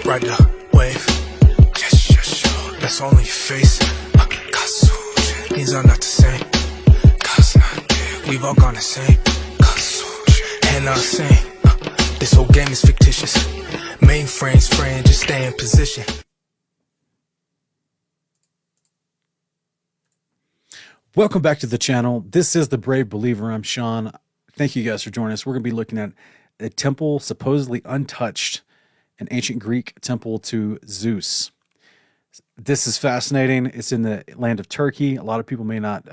Ride the wave. That's only your face. Things are not the same. We've all gone insane. And I'm saying, this whole game is fictitious. Mainframes, friend, just stay in position. Welcome back to the channel. This is The Brave Believer. I'm Sean. Thank you guys for joining us. We're going to be looking at a temple supposedly untouched, an ancient Greek temple to Zeus. This is fascinating. It's in the land of Turkey. A lot of people may not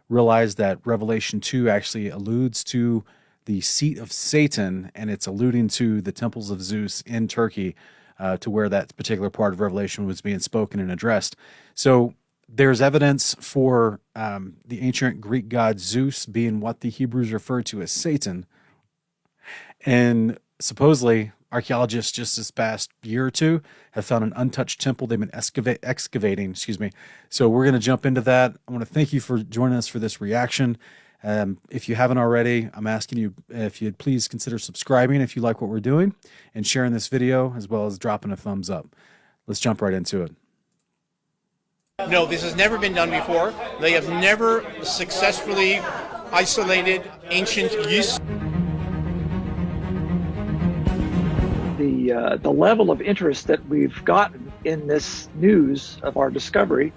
realize that Revelation 2 actually alludes to the seat of Satan, and it's alluding to the temples of Zeus in Turkey, to where that particular part of Revelation was being spoken and addressed. So there's evidence for the ancient Greek god Zeus being what the Hebrews refer to as Satan. And supposedly, archaeologists just this past year or two have found an untouched temple they've been excavating. So we're going to jump into that. I want to thank you for joining us for this reaction. If you haven't already, I'm asking you if you'd please consider subscribing if you like what we're doing, and sharing this video, as well as dropping a thumbs up. Let's jump right into it. No, this has never been done before. They have never successfully isolated ancient use. The level of interest that we've gotten in this news of our discovery.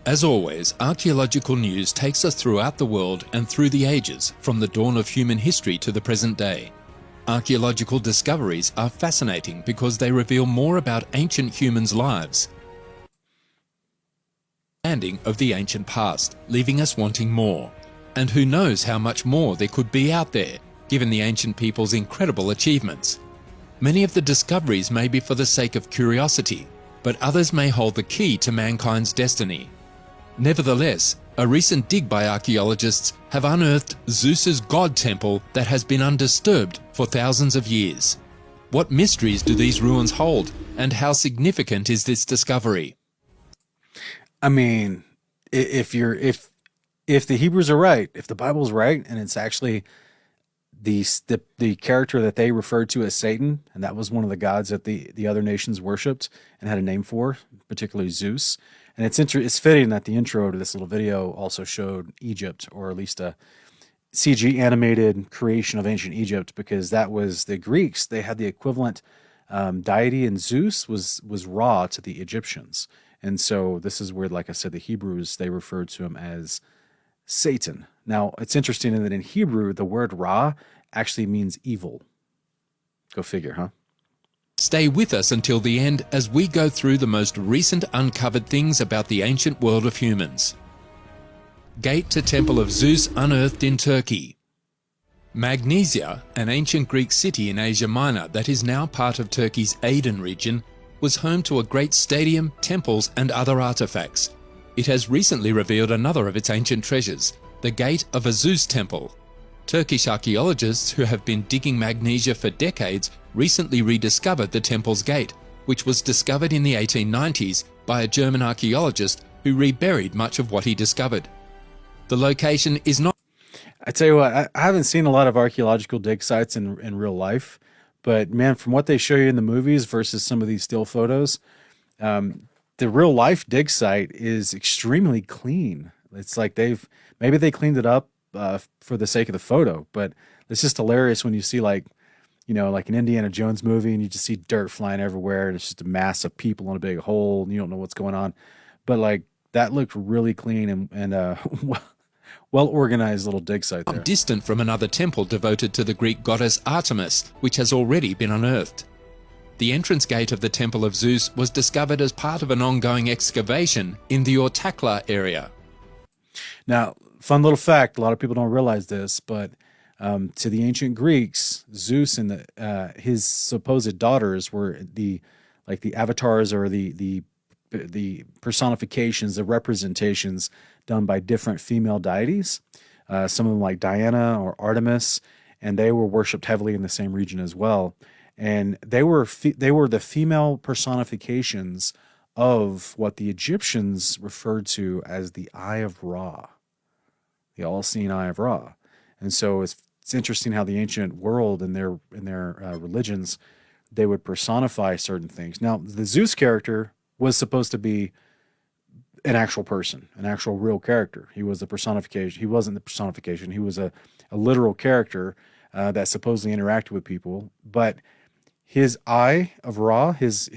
As always, archaeological news takes us throughout the world and through the ages, from the dawn of human history to the present day. Archaeological discoveries are fascinating because they reveal more about ancient humans' lives, understanding of the ancient past, leaving us wanting more. And who knows how much more there could be out there, given the ancient people's incredible achievements. Many of the discoveries may be for the sake of curiosity, but others may hold the key to mankind's destiny. Nevertheless, a recent dig by archaeologists have unearthed Zeus's god temple that has been undisturbed for thousands of years. What mysteries do these ruins hold, and how significant is this discovery? I mean, if the Hebrews are right, if the Bible's right, and it's actually the character that they referred to as Satan, and that was one of the gods that the other nations worshipped and had a name for, particularly Zeus. And it's fitting that the intro to this little video also showed Egypt, or at least a CG animated creation of ancient Egypt, because that was the Greeks. They had the equivalent deity, and Zeus was Ra to the Egyptians. And so this is where, like I said, the Hebrews, they referred to him as Satan. Now, it's interesting in that in Hebrew, the word Ra actually means evil. Go figure, huh? Stay with us until the end as we go through the most recent uncovered things about the ancient world of humans. Gate to Temple of Zeus unearthed in Turkey. Magnesia, an ancient Greek city in Asia Minor that is now part of Turkey's Aden region, was home to a great stadium, temples, and other artifacts. It has recently revealed another of its ancient treasures, the gate of a Zeus temple. Turkish archaeologists who have been digging Magnesia for decades recently rediscovered the temple's gate, which was discovered in the 1890s by a German archaeologist who reburied much of what he discovered. The location is not... I tell you what, I haven't seen a lot of archaeological dig sites in real life, but man, from what they show you in the movies versus some of these still photos, the real life dig site is extremely clean. It's like maybe they cleaned it up for the sake of the photo, but it's just hilarious when you see like an Indiana Jones movie and you just see dirt flying everywhere and it's just a mass of people in a big hole and you don't know what's going on. But like that looked really clean and well organized little dig site there. Distant from another temple devoted to the Greek goddess Artemis, which has already been unearthed. The entrance gate of the Temple of Zeus was discovered as part of an ongoing excavation in the Ortakla area. Now, fun little fact, a lot of people don't realize this, but to the ancient Greeks, Zeus and his supposed daughters were the avatars, or the personifications, the representations done by different female deities. Some of them like Diana or Artemis, and they were worshipped heavily in the same region as well. And they were the female personifications of what the Egyptians referred to as the Eye of Ra, the all-seeing Eye of Ra. And so it's interesting how the ancient world and their religions, they would personify certain things. Now, the Zeus character was supposed to be an actual person, an actual real character. He was the personification. He wasn't the personification. He was a literal character that supposedly interacted with people. But his eye of Ra, his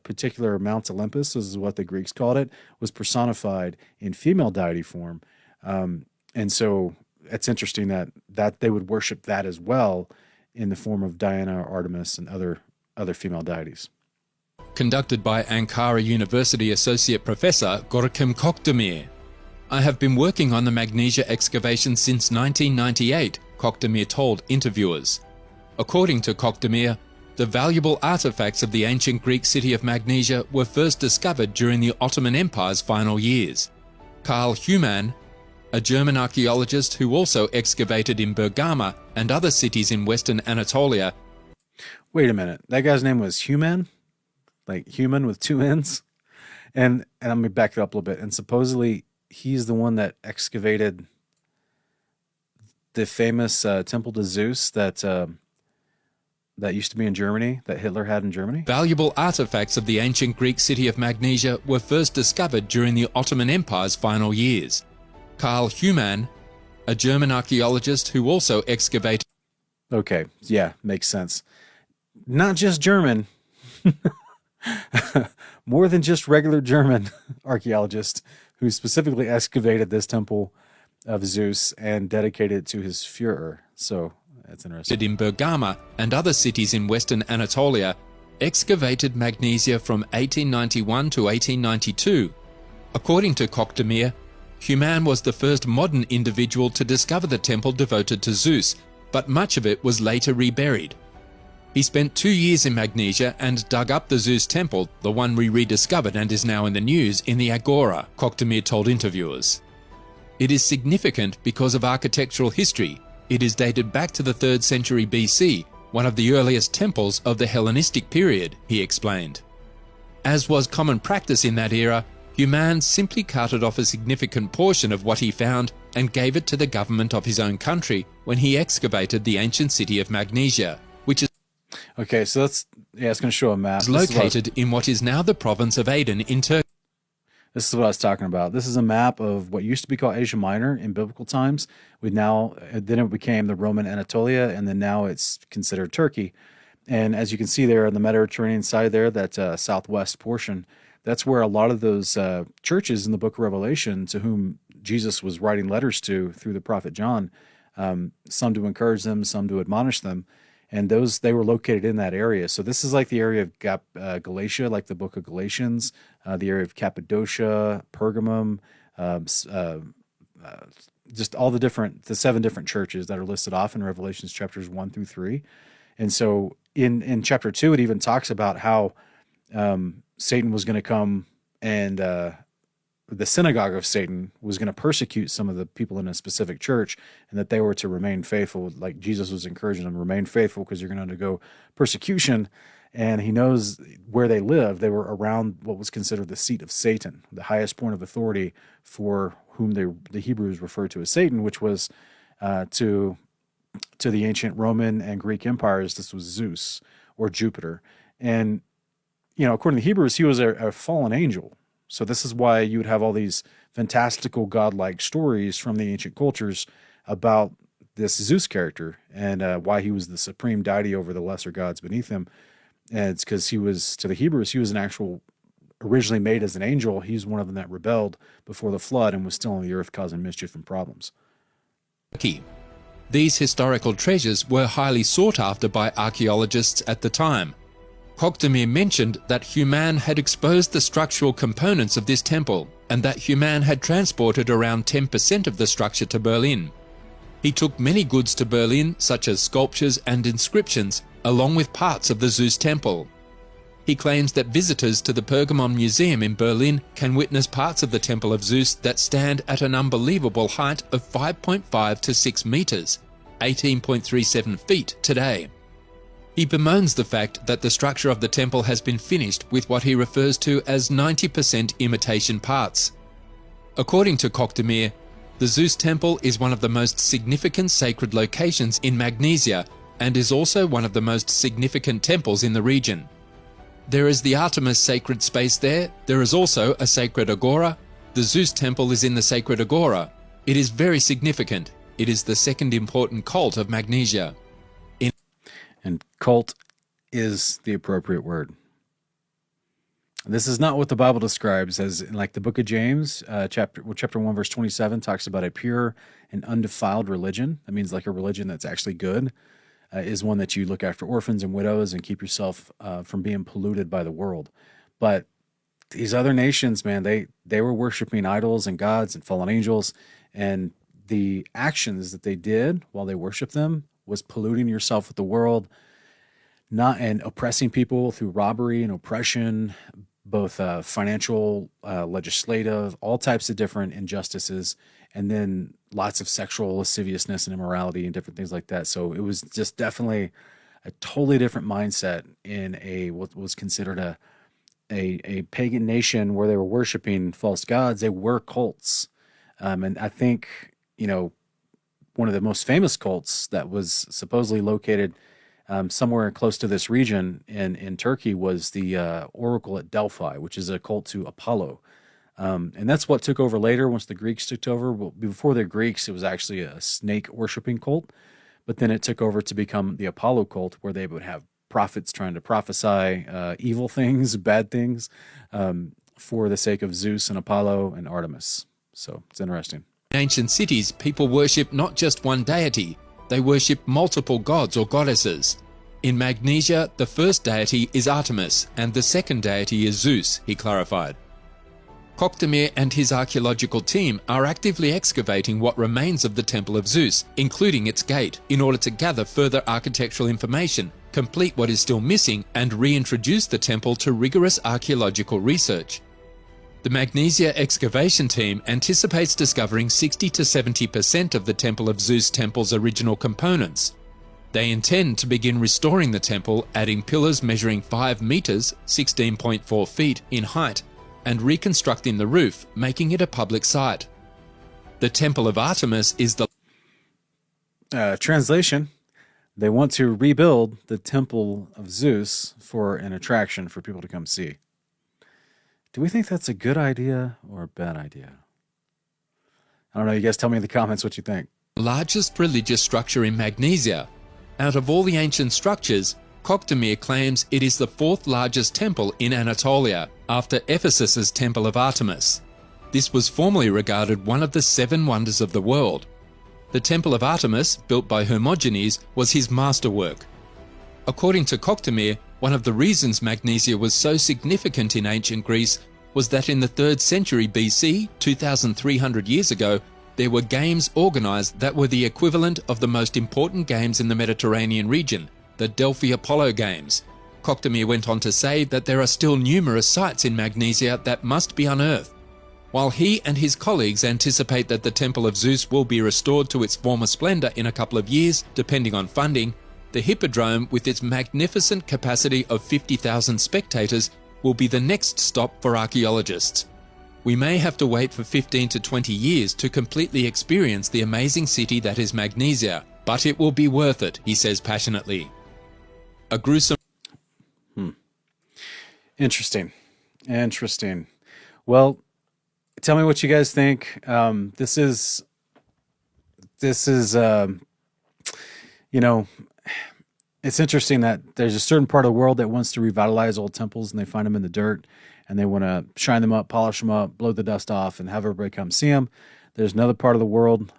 particular Mount Olympus, this is what the Greeks called it, was personified in female deity form. And so it's interesting that they would worship that as well in the form of Diana, Artemis, and other female deities. Conducted by Ankara University Associate Professor Görkem Kokdemir. I have been working on the Magnesia excavation since 1998, Kokdemir told interviewers. According to Kokdemir, the valuable artifacts of the ancient Greek city of Magnesia were first discovered during the Ottoman Empire's final years. Karl Humann, a German archaeologist who also excavated in Bergama and other cities in western Anatolia. Wait a minute. That guy's name was Humann? Like human with two N's? And let me back it up a little bit. And supposedly he's the one that excavated the famous temple to Zeus that used to be in Germany, that Hitler had in Germany. Valuable artifacts of the ancient Greek city of Magnesia were first discovered during the Ottoman Empire's final years. Karl Humann, a German archaeologist who also excavated... Okay, yeah, makes sense. Not just German. More than just regular German archaeologist who specifically excavated this temple of Zeus and dedicated it to his Führer. So that's interesting. In Bergama and other cities in western Anatolia, excavated Magnesia from 1891 to 1892. According to Kokdemir, Humann was the first modern individual to discover the temple devoted to Zeus, but much of it was later reburied. He spent 2 years in Magnesia and dug up the Zeus temple, the one we rediscovered and is now in the news, in the Agora, Kokdemir told interviewers. It is significant because of architectural history. It is dated back to the 3rd century BC, one of the earliest temples of the Hellenistic period, he explained. As was common practice in that era, Humann simply carted off a significant portion of what he found and gave it to the government of his own country when he excavated the ancient city of Magnesia, which is okay, so it's going to show a map. Located in what is now the province of Aden in Turkey. This is what I was talking about. This is a map of what used to be called Asia Minor in biblical times. Then it became the Roman Anatolia, and then now it's considered Turkey. And as you can see there on the Mediterranean side there, that southwest portion, that's where a lot of those churches in the book of Revelation, to whom Jesus was writing letters to through the prophet John, some to encourage them, some to admonish them, and they were located in that area. So this is like the area of Galatia, like the book of Galatians, the area of Cappadocia, Pergamum, just all the 7 different churches that are listed off in Revelations chapters 1 through 3. And so in chapter 2, it even talks about how Satan was going to come and the synagogue of Satan was going to persecute some of the people in a specific church, and that they were to remain faithful. Like Jesus was encouraging them, remain faithful because you're going to undergo persecution. And he knows where they lived. They were around what was considered the seat of Satan, the highest point of authority for whom the Hebrews referred to as Satan, which was to the ancient Roman and Greek empires. This was Zeus or Jupiter. And, according to the Hebrews, he was a fallen angel. So this is why you would have all these fantastical godlike stories from the ancient cultures about this Zeus character and why he was the supreme deity over the lesser gods beneath him. And it's because to the Hebrews, he was originally made as an angel. He's one of them that rebelled before the flood and was still on the earth causing mischief and problems. These historical treasures were highly sought after by archaeologists at the time. Kokdemir mentioned that Humann had exposed the structural components of this temple and that Humann had transported around 10% of the structure to Berlin. He took many goods to Berlin, such as sculptures and inscriptions, along with parts of the Zeus temple. He claims that visitors to the Pergamon Museum in Berlin can witness parts of the Temple of Zeus that stand at an unbelievable height of 5.5 to 6 meters, 18.37 feet today. He bemoans the fact that the structure of the temple has been finished with what he refers to as 90% imitation parts. According to Kokdemir, the Zeus temple is one of the most significant sacred locations in Magnesia, and is also one of the most significant temples in the region. There is the Artemis sacred space there. There is also a sacred agora. The Zeus temple is in the sacred agora. It is very significant. It is the second important cult of Magnesia. And cult is the appropriate word. This is not what the Bible describes as, in like the book of James, chapter 1, verse 27 talks about a pure and undefiled religion. That means like a religion that's actually good, is one that you look after orphans and widows and keep yourself from being polluted by the world. But these other nations, man, they were worshiping idols and gods and fallen angels, and the actions that they did while they worshiped them was polluting yourself with the world, and oppressing people through robbery and oppression, both financial, legislative, all types of different injustices, and then lots of sexual lasciviousness and immorality and different things like that. So it was just definitely a totally different mindset in what was considered a pagan nation where they were worshiping false gods. They were cults. And I think, one of the most famous cults that was supposedly located somewhere close to this region in Turkey was the Oracle at Delphi, which is a cult to Apollo. And that's what took over later once the Greeks took over. Well, before the Greeks, it was actually a snake worshiping cult, but then it took over to become the Apollo cult, where they would have prophets trying to prophesy evil things, bad things, for the sake of Zeus and Apollo and Artemis. So it's interesting. In ancient cities, people worship not just one deity, they worship multiple gods or goddesses. In Magnesia, the first deity is Artemis, and the second deity is Zeus, he clarified. Koktemir and his archaeological team are actively excavating what remains of the Temple of Zeus, including its gate, in order to gather further architectural information, complete what is still missing, and reintroduce the temple to rigorous archaeological research. The Magnesia excavation team anticipates discovering 60 to 70% of the Temple of Zeus temple's original components. They intend to begin restoring the temple, adding pillars measuring 5 meters, 16.4 feet in height, and reconstructing the roof, making it a public site. The Temple of Artemis is the translation. They want to rebuild the Temple of Zeus for an attraction for people to come see. Do we think that's a good idea or a bad idea? I don't know. You guys tell me in the comments what you think. largest religious structure in Magnesia. Out of all the ancient structures, Koktemir claims it is the 4th largest temple in Anatolia, after Ephesus's Temple of Artemis. This was formerly regarded one of the 7 wonders of the world. The Temple of Artemis, built by Hermogenes, was his masterwork. According to Koktemir, one of the reasons Magnesia was so significant in ancient Greece was that in the 3rd century BC, 2,300 years ago, there were games organized that were the equivalent of the most important games in the Mediterranean region, the Delphi Apollo Games. Koktemir went on to say that there are still numerous sites in Magnesia that must be unearthed. While he and his colleagues anticipate that the Temple of Zeus will be restored to its former splendor in a couple of years, depending on funding, the Hippodrome, with its magnificent capacity of 50,000 spectators, will be the next stop for archaeologists. We may have to wait for 15 to 20 years to completely experience the amazing city that is Magnesia, but it will be worth it, he says passionately. A gruesome... Interesting. Well, tell me what you guys think. This is it's interesting that there's a certain part of the world that wants to revitalize old temples, and they find them in the dirt, and they want to shine them up, polish them up, blow the dust off, and have everybody come see them. There's another part of the world,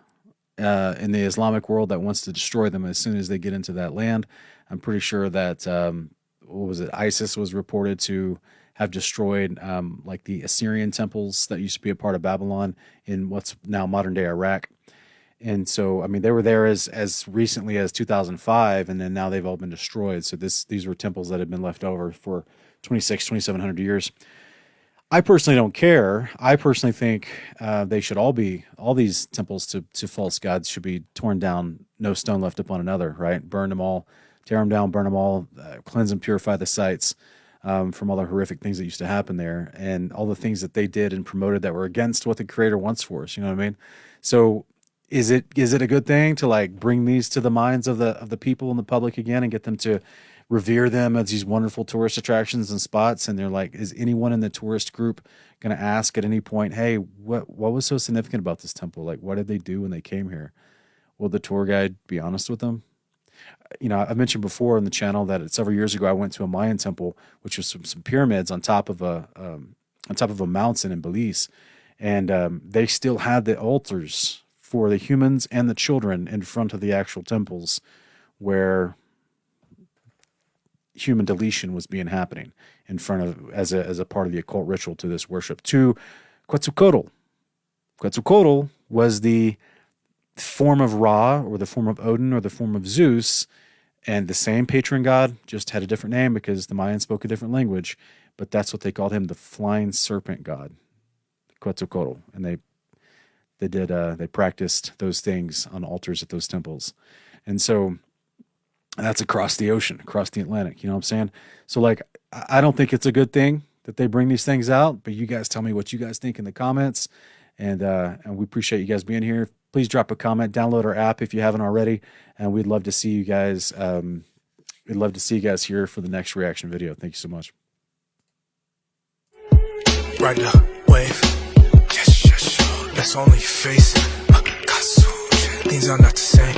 in the Islamic world, that wants to destroy them as soon as they get into that land. I'm pretty sure that, ISIS was reported to have destroyed like the Assyrian temples that used to be a part of Babylon in what's now modern day Iraq. And so, I mean, they were there as recently as 2005, and then now they've all been destroyed. So these were temples that had been left over for 2,700 years. I personally don't care. I personally think they should all these temples to false gods should be torn down, no stone left upon another, right? Burn them all, tear them down, burn them all, cleanse and purify the sites from all the horrific things that used to happen there, and all the things that they did and promoted that were against what the Creator wants for us. You know what I mean? So is it a good thing to like bring these to the minds of the people and the public again and get them to revere them as these wonderful tourist attractions and spots? And they're like, is anyone in the tourist group going to ask at any point, hey, what was so significant about this temple? Like, what did they do when they came here? Will the tour guide be honest with them? You know, I mentioned before on the channel that several years ago I went to a Mayan temple, which was some pyramids on top of a mountain in Belize, and they still had the altars for the humans and the children in front of the actual temples, where human deletion was being happening in front of as a part of the occult ritual to this worship to Quetzalcoatl. Quetzalcoatl was the form of Ra, or the form of Odin, or the form of Zeus, and the same patron god, just had a different name because the Mayans spoke a different language, but that's what they called him, the flying serpent god, Quetzalcoatl. And they practiced those things on altars at those temples. And so that's across the ocean, across the Atlantic, you know what I'm saying? So like, I don't think it's a good thing that they bring these things out, but you guys tell me what you guys think in the comments. And we appreciate you guys being here. Please drop a comment, download our app if you haven't already, and we'd love to see you guys. We'd love to see you guys here for the next reaction video. Thank you so much. Right now, wave. Yes, yes, sure. That's only your face. Things are not the same.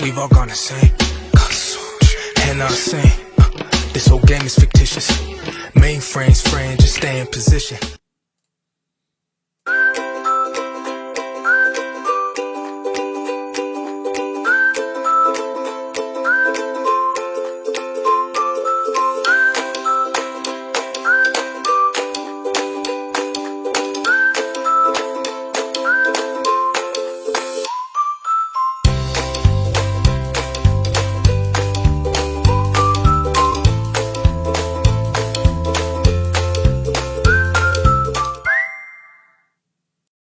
We've all gone insane. And I'm saying, this whole game is fictitious. Mainframes frame, just stay in position.